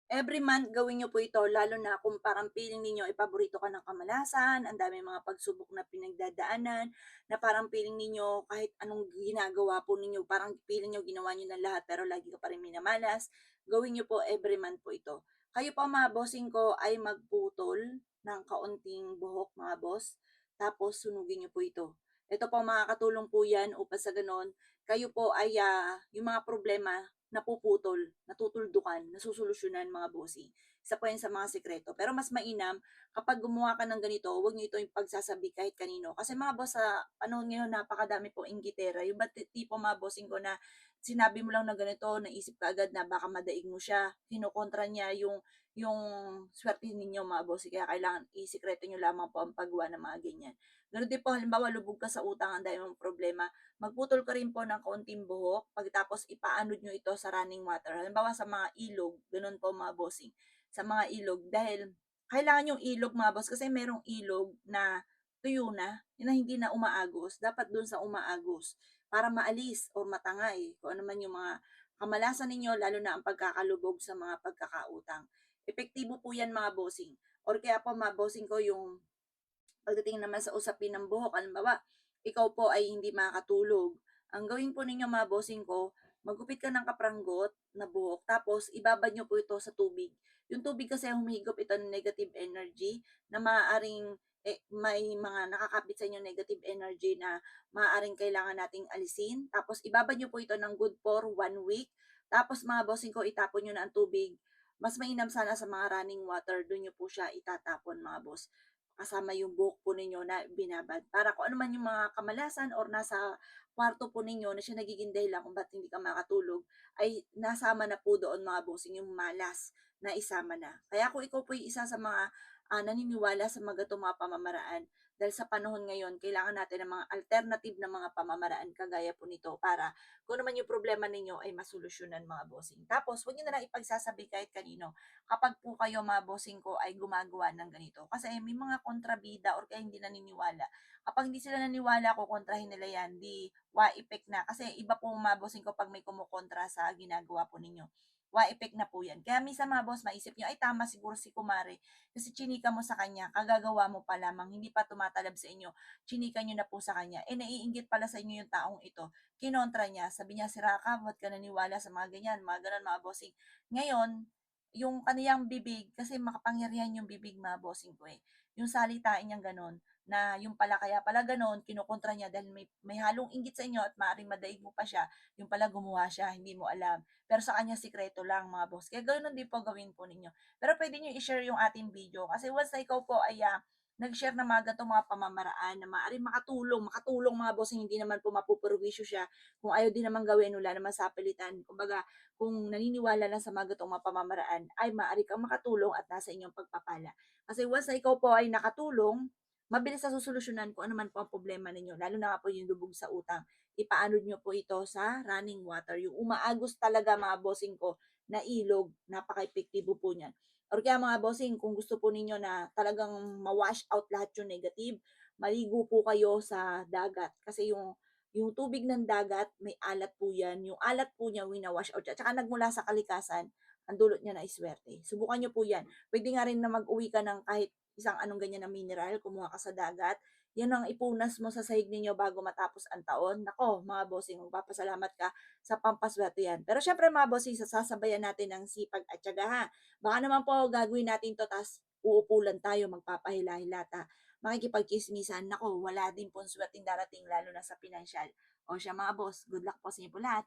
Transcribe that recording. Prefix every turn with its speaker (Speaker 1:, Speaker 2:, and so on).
Speaker 1: Every month gawin niyo po ito lalo na kung parang feeling ninyo ay paborito ka ng kamalasan, ang daming mga pagsubok na pinagdadaanan, na parang feeling ninyo kahit anong ginagawa po ninyo, parang feeling niyo ginawa niyo na lahat pero lagi ka pa rin minamalas, gawin niyo po every month po ito. Kayo po mga bossing ko ay magputol ng kaunting buhok mga boss, tapos sunugin niyo po ito. Ito po makakatulong po yan upang sa ganon, kayo po ay yung mga problema napuputol, natutuldukan, nasusolusyunan mga bossing. Isa po yan sa mga sikreto. Pero mas mainam, kapag gumawa ka ng ganito, huwag niyo ito yung pagsasabi kahit kanino. Kasi mga boss, sa panahon ngayon, napakadami pong inggitera. Yung ba't tipo mga bossing ko na sinabi mo lang na ganito, naisip ka agad na baka madaig mo siya, kinokontra niya yung swerte ninyo mga bossing. Kaya kailangan isikreto niyo lamang po ang paggawa ng mga ganyan. Ganun din po, halimbawa, lubog ka sa utang, ang dami mong problema, magputol ka rin po ng kaunting buhok, pagkatapos ipaanod nyo ito sa running water. Halimbawa sa mga ilog, ganun po mga bossing, sa mga ilog. Dahil kailangan yung ilog mga boss kasi merong ilog na tuyo na hindi na umaagos. Dapat dun sa umaagos para maalis o matangay kung ano man yung mga kamalasan ninyo, lalo na ang pagkakalubog sa mga pagkakautang. Epektibo po yan mga bossing. Or kaya po mga bossing ko yung pagdating naman sa usapin ng buhok, halimbawa, ikaw po ay hindi makakatulog. Ang gawin po ninyo mga bossing ko, magupit ka ng kapranggot na buhok, tapos ibabad nyo po ito sa tubig. Yung tubig kasi humihigop ito ng negative energy na maaaring may mga nakakapit sa inyo negative energy na maaaring kailangan nating alisin. Tapos ibabad nyo po ito ng good for 1 week. Tapos mga bossing ko, itapon nyo na ang tubig. Mas mainam sana sa mga running water, doon nyo po siya itatapon mga boss, kasama yung buhok po ninyo na binabad. Para kung ano man yung mga kamalasan or nasa kwarto po ninyo na siya nagiging dahilan kung ba't hindi ka makatulog, ay nasama na po doon mga bossing yung malas na isama na. Kaya kung ikaw po yung isa sa mga naniniwala sa mga gatong mga pamamaraan, dahil sa panahon ngayon, kailangan natin ng mga alternative na mga pamamaraan kagaya po nito para kung ano man yung problema ninyo ay masolusyonan mga bossing. Tapos, huwag nyo na lang ipagsasabi kahit kanino kapag po kayo mga bossing ko ay gumagawa ng ganito. Kasi may mga kontrabida or kaya hindi naniniwala. Kapag hindi sila naniwala, kukontrahin nila yan, di wa-effect na. Kasi iba po mga bossing ko pag may kumukontra sa ginagawa po ninyo. Wa-effect na po yan. Kaya minsan mga boss, maisip nyo, ay tama siguro si Kumare. Kasi chinika mo sa kanya, kagagawa mo pa lamang, hindi pa tumatalab sa inyo. Chinika nyo na po sa kanya. Eh, naiinggit pala sa inyo yung taong ito. Kinontra niya. Sabi niya, sira ka, ba't ka naniwala sa mga ganyan, mga ganun mga bossing. Ngayon, yung kaniyang bibig, kasi makapangyarihan yung bibig mga bossing ko eh. Yung salitain niyang gano'n, na yung pala kaya pala gano'n, kinukontra niya dahil may halong inggit sa inyo at maaaring madaig mo pa siya, yung pala gumawa siya, hindi mo alam. Pero sa kanya sikreto lang mga boss. Kaya gano'n din po gawin po ninyo. Pero pwede niyo i-share yung ating video kasi once na ikaw po ay nag-share ng mga ganitong mga pamamaraan na maaaring makatulong mga boss, hindi naman po mapupurwisyo siya. Kung ayaw din naman gawin, wala naman sa pilitan. Kumbaga, kung naniniwala lang sa mga ganitong mga pamamaraan, ay maaari kang makatulong at nasa inyong pagpapala. Kasi once na ikaw po ay nakatulong, mabilis na susolusyunan kung ano man po ang problema ninyo, lalo na nga po yung lubog sa utang. Ipaanod nyo po ito sa running water. Yung umaagos talaga mga bossing ko na ilog, napaka-epektibo po niyan. Or kaya mga bossing, kung gusto po ninyo na talagang ma-wash out lahat yung negative, maligo po kayo sa dagat. Kasi yung tubig ng dagat, may alat po yan. Yung alat po niya, wina-wash out siya. Tsaka nagmula sa kalikasan, ang dulot niya na iswerte. Subukan niyo po yan. Pwede nga rin na mag-uwi ka ng kahit isang anong ganyan na mineral, kumuha ka sa dagat. Yan ang ipunas mo sa sahig ninyo bago matapos ang taon. Nako, mga bossing, magpapasalamat ka sa pampaswerte yan. Pero syempre mga bossing, sasabayan natin ng sipag at tiyaga ha. Baka naman po gagawin natin to, tas uupulan tayo, magpapahila-hilata, makikipagkismisan, nako, wala din pong swerteng darating lalo na sa pinansyal. O siya mga boss, good luck po sa inyo po lahat.